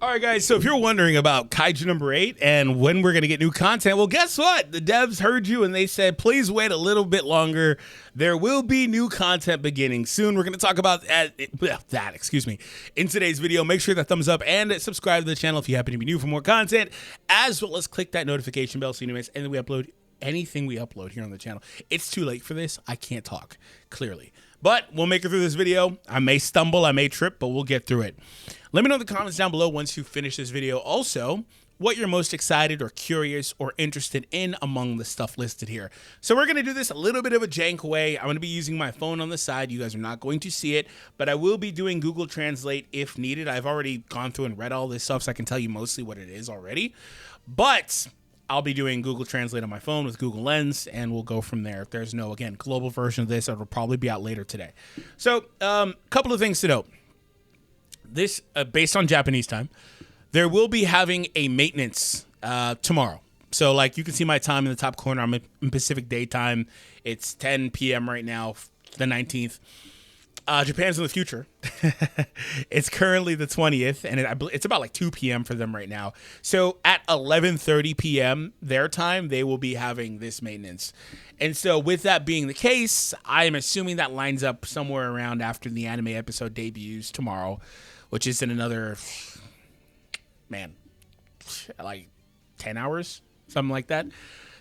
All right, guys, so if you're wondering about Kaiju number 8 and when we're going to get new content, well, guess what? The devs heard you and they said, please wait a little bit longer. There will be new content beginning soon. We're going to talk about that, in today's video. Make sure that thumbs up and subscribe to the channel if you happen to be new for more content, as well as click that notification bell so you don't miss anything we upload. Anything we upload here on the channel. It's too late for this. I can't talk, clearly. But we'll make it through this video. I may stumble, I may trip, but we'll get through it. Let me know in the comments down below once you finish this video. Also, what you're most excited or curious or interested in among the stuff listed here. So we're going to do this a little bit of a jank way. I'm going to be using my phone on the side. You guys are not going to see it, but I will be doing Google Translate if needed. I've already gone through and read all this stuff, so I can tell you mostly what it is already. But I'll be doing Google Translate on my phone with Google Lens, and we'll go from there. If there's no, again, global version of this, it'll probably be out later today. So, couple of things to note. This, based on Japanese time, there will be having a maintenance tomorrow. So, like, you can see my time in the top corner. I'm in Pacific Daytime. It's 10 p.m. right now, the 19th. Japan's in the future. It's currently the 20th, and it's about like 2 p.m. for them right now. So at 11:30 p.m. their time, they will be having this maintenance. And so with that being the case, I am assuming that lines up somewhere around after the anime episode debuts tomorrow, which is in another, like 10 hours, something like that.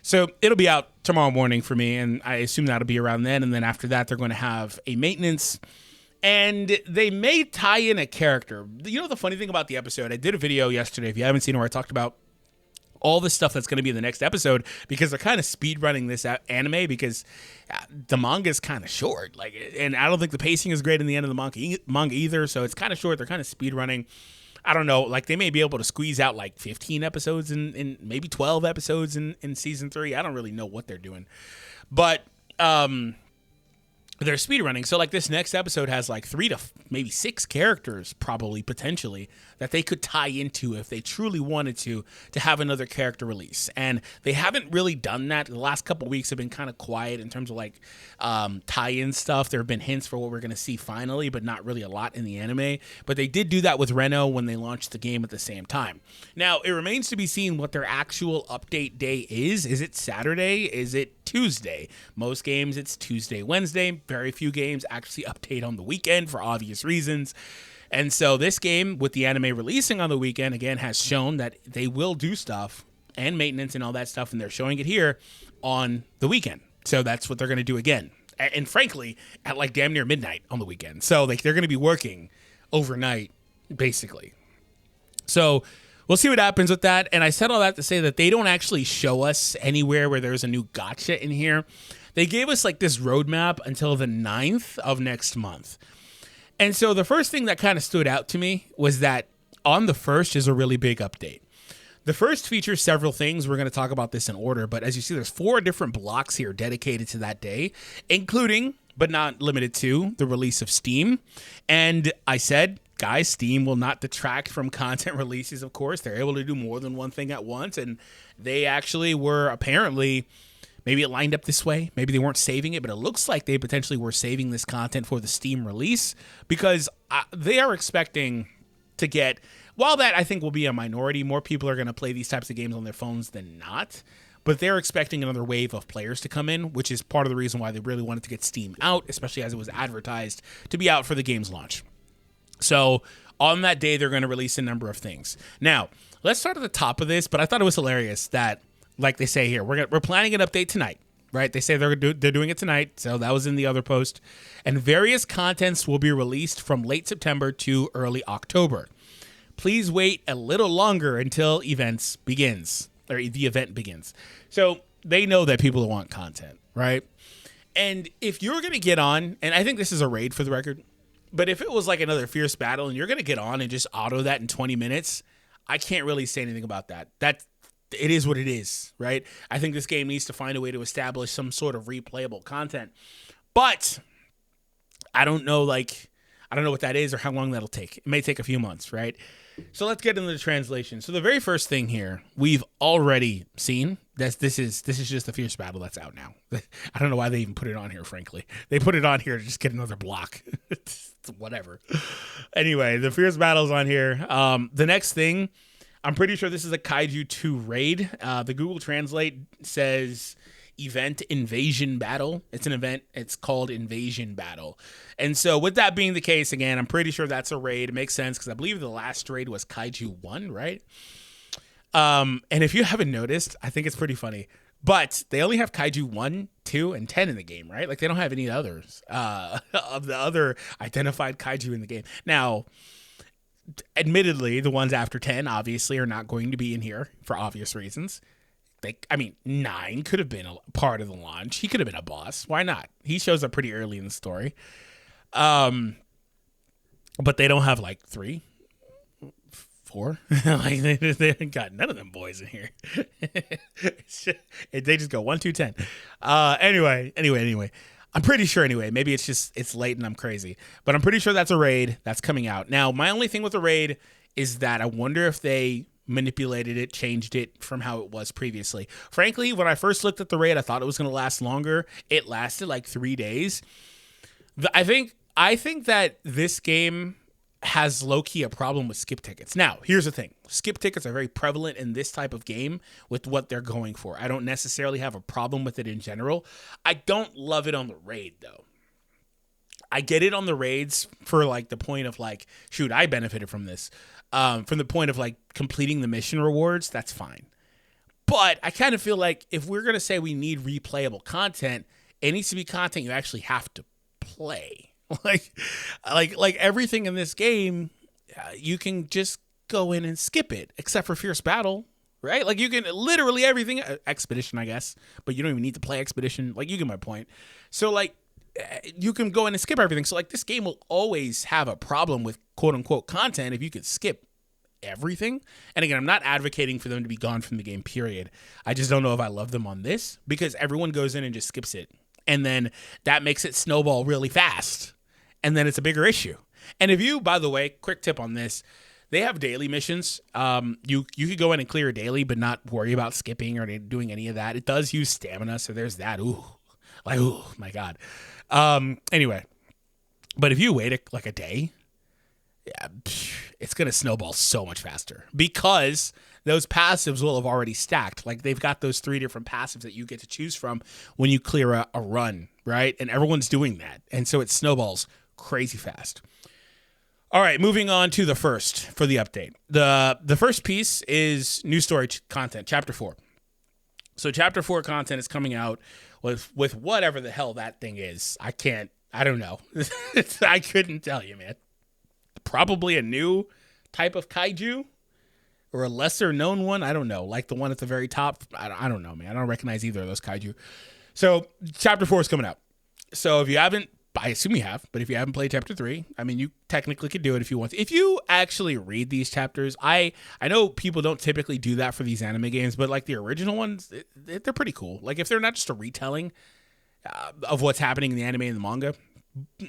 So it'll be out tomorrow morning for me, and I assume that'll be around then. And then after that, they're going to have a maintenance, and they may tie in a character. You know the funny thing about the episode? I did a video yesterday, if you haven't seen it, where I talked about all the stuff that's going to be in the next episode, because they're kind of speed running this anime because the manga is kind of short. And I don't think the pacing is great in the end of the manga either, so it's kind of short. They're kind of speed running. I don't know, like they may be able to squeeze out like 15 episodes in maybe 12 episodes in season 3. I don't really know what they're doing, but they're speed running. So like this next episode has like 3 to maybe 6 characters, probably potentially, that they could tie into if they truly wanted to have another character release. And they haven't really done that. The last couple weeks have been kind of quiet in terms of like tie-in stuff. There have been hints for what we're going to see finally, but not really a lot in the anime. But they did do that with Reno when they launched the game at the same time. Now, it remains to be seen what their actual update day is. Is it Saturday? Is it Tuesday? Most games, it's Tuesday, Wednesday. Very few games actually update on the weekend for obvious reasons. And so this game, with the anime releasing on the weekend, again, has shown that they will do stuff and maintenance and all that stuff, and they're showing it here on the weekend. So that's what they're going to do again. And frankly, at like damn near midnight on the weekend. So like they're going to be working overnight, basically. So we'll see what happens with that. And I said all that to say that they don't actually show us anywhere where there's a new gacha in here. They gave us like this roadmap until the 9th of next month. And so the first thing that kind of stood out to me was that on the 1st is a really big update. The first features several things. We're going to talk about this in order, but as you see, there's 4 different blocks here dedicated to that day, including, but not limited to, the release of Steam. And I said, guys, Steam will not detract from content releases, of course. They're able to do more than one thing at once, and they actually were apparently, maybe it lined up this way, maybe they weren't saving it, but it looks like they potentially were saving this content for the Steam release, because they are expecting to get, while that I think will be a minority, more people are going to play these types of games on their phones than not, but they're expecting another wave of players to come in, which is part of the reason why they really wanted to get Steam out, especially as it was advertised to be out for the game's launch. So on that day, they're going to release a number of things. Now, let's start at the top of this, but I thought it was hilarious that, like they say here, we're planning an update tonight, right? They say they're doing it tonight, so that was in the other post. And various contents will be released from late September to early October. Please wait a little longer until the event begins. So they know that people want content, right? And if you're going to get on, and I think this is a raid for the record, but if it was like another fierce battle and you're going to get on and just auto that in 20 minutes, I can't really say anything about that. It is what it is, right? I think this game needs to find a way to establish some sort of replayable content. But I don't know what that is or how long that'll take. It may take a few months, right? So let's get into the translation. So the very first thing here we've already seen. This is just the fierce battle that's out now. I don't know why they even put it on here. Frankly, they put it on here to just get another block. It's whatever. Anyway, the fierce battle's on here. The next thing, I'm pretty sure this is a Kaiju 2 raid. The Google Translate says event invasion battle. It's an event. It's called invasion battle. And so with that being the case, again, I'm pretty sure that's a raid. It makes sense because I believe the last raid was Kaiju 1, right? And if you haven't noticed, I think it's pretty funny, but they only have Kaiju 1, 2, and 10 in the game, right? Like they don't have any others of the other identified Kaiju in the game. Now, admittedly, the ones after 10 obviously are not going to be in here for obvious reasons. 9 could have been a part of the launch. He could have been a boss. Why not? He shows up pretty early in the story. But they don't have like 3, 4. Like they got none of them boys in here. They just go 1, 2, 10. Anyway. I'm pretty sure anyway. Maybe it's late and I'm crazy. But I'm pretty sure that's a raid that's coming out. Now, my only thing with the raid is that I wonder if they manipulated it, changed it from how it was previously. Frankly, when I first looked at the raid, I thought it was going to last longer. It lasted like 3 days. I think that this game has low-key a problem with skip tickets. Now, here's the thing. Skip tickets are very prevalent in this type of game with what they're going for. I don't necessarily have a problem with it in general. I don't love it on the raid, though. I get it on the raids for like the point of like, shoot, I benefited from this. From the point of like completing the mission rewards, that's fine. But I kind of feel like if we're going to say we need replayable content, it needs to be content you actually have to play. Like everything in this game, you can just go in and skip it, except for Fierce Battle, right? Like you can literally everything, Expedition, I guess, but you don't even need to play Expedition. Like you get my point. So like you can go in and skip everything. So like this game will always have a problem with quote unquote content if you could skip everything. And again, I'm not advocating for them to be gone from the game, period. I just don't know if I love them on this because everyone goes in and just skips it. And then that makes it snowball really fast. And then it's a bigger issue. And if you, by the way, quick tip on this, they have daily missions. You could go in and clear a daily, but not worry about skipping or doing any of that. It does use stamina, so there's that. Ooh, my God. Anyway, but if you wait like a day, yeah, it's going to snowball so much faster because those passives will have already stacked. Like they've got those 3 different passives that you get to choose from when you clear a run, right? And everyone's doing that. And so it snowballs crazy fast. All right, moving on to the first for the update. The first piece is new story content, Chapter 4. So Chapter 4 content is coming out with whatever the hell that thing is. I don't know. I couldn't tell you, man. Probably a new type of kaiju or a lesser known one. I don't know. Like the one at the very top. I don't know, man. I don't recognize either of those kaiju. So Chapter 4 is coming out. So if you haven't, I assume you have, but if you haven't played Chapter 3, I mean, you technically could do it if you want to. If you actually read these chapters, I know people don't typically do that for these anime games, but like the original ones, they're pretty cool. Like if they're not just a retelling of what's happening in the anime and the manga,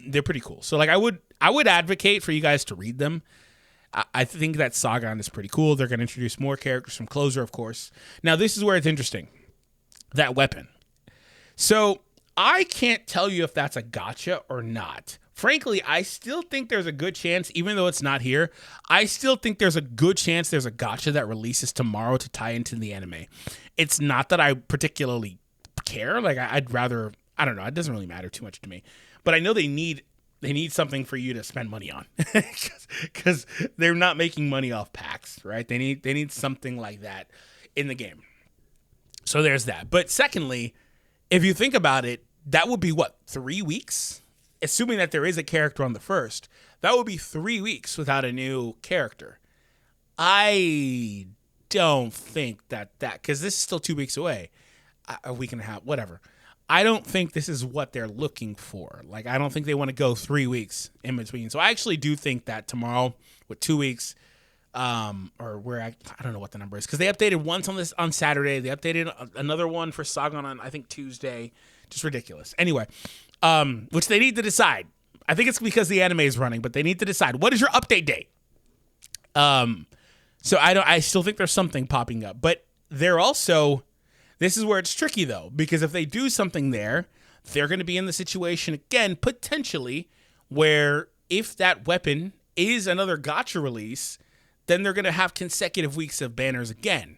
they're pretty cool. So like I would advocate for you guys to read them. I think that Sagan is pretty cool. They're going to introduce more characters from Closer, of course. Now, this is where it's interesting. That weapon. So I can't tell you if that's a gacha or not. Frankly, I still think there's a good chance, even though it's not here, I still think there's a good chance there's a gacha that releases tomorrow to tie into the anime. It's not that I particularly care. Like, I'd rather, I don't know, it doesn't really matter too much to me. But I know they need something for you to spend money on because they're not making money off packs, right? They need something like that in the game. So there's that. But secondly, if you think about it, that would be what, 3 weeks? Assuming that there is a character on the first, that would be 3 weeks without a new character. I don't think that because this is still 2 weeks away, a week and a half, whatever. I don't think this is what they're looking for. Like, I don't think they want to go 3 weeks in between. So I actually do think that tomorrow with 2 weeks, or where I don't know what the number is, because they updated once on Saturday. They updated another one for Sagan on, I think, Tuesday. Just ridiculous. Anyway, which they need to decide. I think it's because the anime is running, but they need to decide. What is your update date? So I still think there's something popping up, but they're also, this is where it's tricky though, because if they do something there, they're going to be in the situation again, potentially, where if that weapon is another gacha release, then they're going to have consecutive weeks of banners again.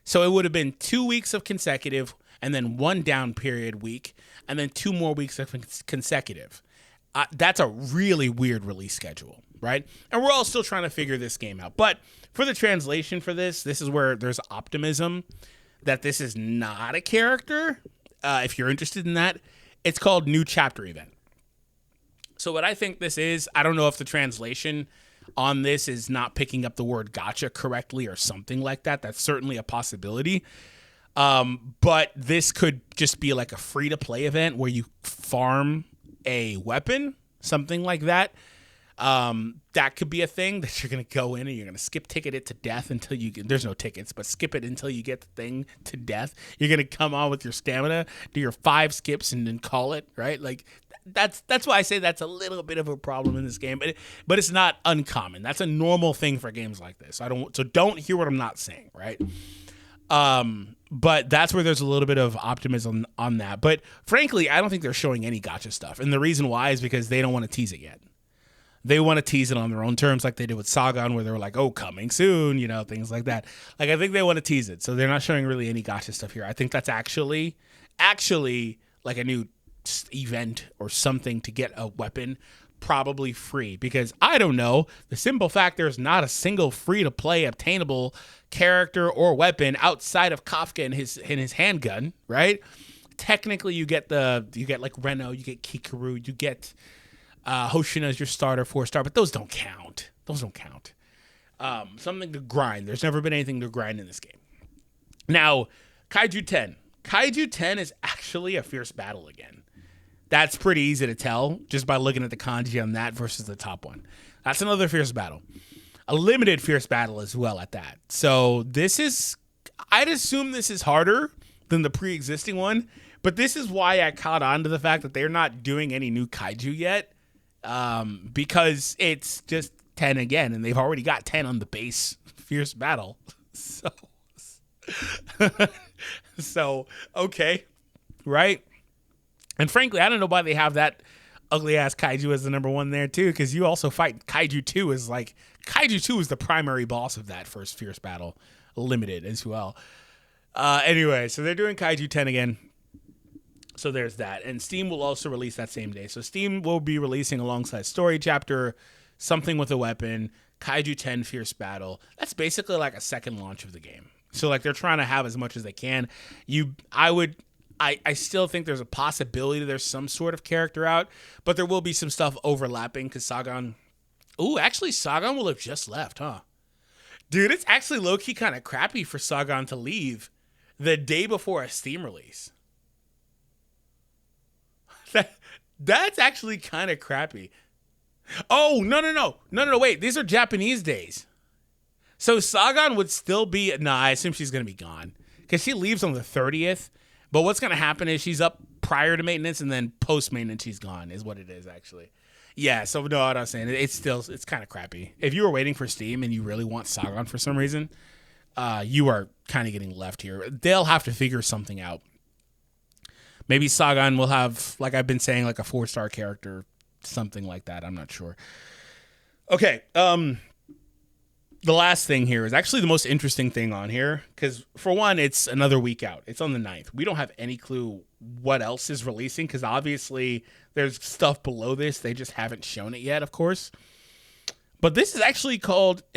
So it would have been 2 weeks of consecutive and then 1 down period week and then 2 more weeks of consecutive. That's a really weird release schedule, right? And we're all still trying to figure this game out. But for the translation for this is where there's optimism that this is not a character. If you're interested in that, it's called New Chapter Event. So what I think this is, I don't know if the translation on this is not picking up the word gacha correctly or something like that. That's certainly a possibility. But this could just be like a free-to-play event where you farm a weapon, something like that. That could be a thing that you're going to go in and you're going to skip ticket it to death until you get, there's no tickets, but skip it until you get the thing to death. You're going to come on with your stamina, do your 5 skips and then call it, right? Like that's why I say that's a little bit of a problem in this game, but it's not uncommon. That's a normal thing for games like this. So don't hear what I'm not saying, right? But that's where there's a little bit of optimism on that. But frankly, I don't think they're showing any gacha stuff. And the reason why is because they don't want to tease it yet. They want to tease it on their own terms like they did with Sagan, where they were like, oh, coming soon, things like that. Like, I think they want to tease it. So they're not showing really any gacha stuff here. I think that's actually like a new event or something to get a weapon, probably free, because I don't know, the simple fact there's not a single free-to-play obtainable character or weapon outside of Kafka and his handgun, right? Technically, you get like Reno, you get Kikaru, you get Hoshina as your starter, 4-star, but those don't count. Something to grind. There's never been anything to grind in this game. Now, Kaiju 10. Kaiju 10 is actually a fierce battle again. That's pretty easy to tell just by looking at the kanji on that versus the top one. That's another fierce battle. A limited fierce battle as well at that. So I'd assume this is harder than the pre-existing one, but this is why I caught on to the fact that they're not doing any new kaiju yet, because it's just 10 again, and they've already got 10 on the base fierce battle. So okay, right? And frankly, I don't know why they have that ugly ass kaiju as the number 1 there too, because you also fight Kaiju 2 Kaiju 2 is the primary boss of that first fierce battle, limited as well. Anyway, so they're doing Kaiju 10 again. So there's that. And Steam will also release that same day. So Steam will be releasing alongside Story Chapter, Something with a Weapon, Kaiju 10 Fierce Battle. That's basically like a second launch of the game. So like they're trying to have as much as they can. I still think there's a possibility there's some sort of character out, but there will be some stuff overlapping because Sagan will have just left, huh? Dude, it's actually low-key kind of crappy for Sagan to leave the day before a Steam release. That's actually kind of crappy. Oh, no, wait. These are Japanese days. So Sagan would still be... Nah, I assume she's going to be gone because she leaves on the 30th. But what's going to happen is she's up prior to maintenance and then post-maintenance she's gone is what it is, actually. Yeah, so no, what I was saying, it's kind of crappy. If you were waiting for Steam and you really want Sagan for some reason, you are kind of getting left here. They'll have to figure something out. Maybe Sagan will have, like I've been saying, like a 4-star character, something like that. I'm not sure. Okay, the last thing here is actually the most interesting thing on here, because for one, it's another week out. It's on the 9th. We don't have any clue what else is releasing, because obviously there's stuff below this. They just haven't shown it yet, of course. But this is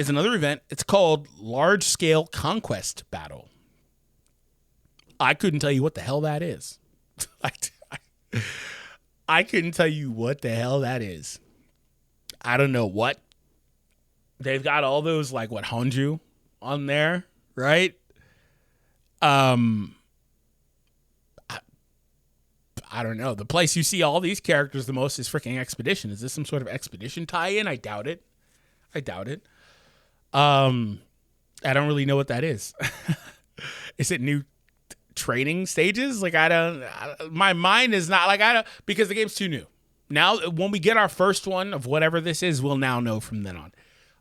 another event. It's called Large Scale Conquest Battle. I couldn't tell you what the hell that is. I couldn't tell you what the hell that is. I don't know what. They've got all those, like, Honju on there, right? I don't know. The place you see all these characters the most is freaking Expedition. Is this some sort of Expedition tie-in? I doubt it. I don't really know what that is. Is it new training stages? Like, my mind is not, because the game's too new. Now, when we get our first one of whatever this is, we'll now know from then on.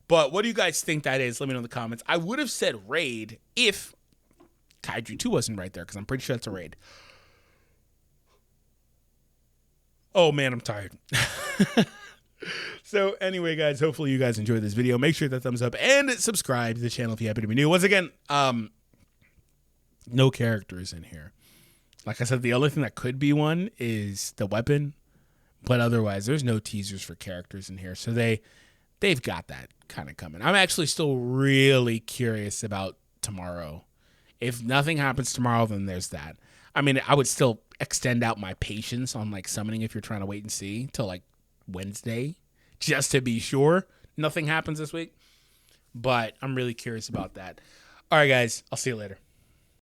But what do you guys think that is? Let me know in the comments. I would have said raid if Kaiju 2 wasn't right there, because I'm pretty sure that's a raid. Oh, man, I'm tired. So anyway, guys, hopefully you guys enjoyed this video. Make sure to thumbs up and subscribe to the channel if you happen to be new. Once again, no characters in here. Like I said, the only thing that could be one is the weapon. But otherwise, there's no teasers for characters in here. So they've got that kind of coming. I'm actually still really curious about tomorrow. If nothing happens tomorrow, then there's that. I mean, I would still extend out my patience on like summoning if you're trying to wait and see till like Wednesday, just to be sure nothing happens this week. But I'm really curious about that. All right, guys, I'll see you later.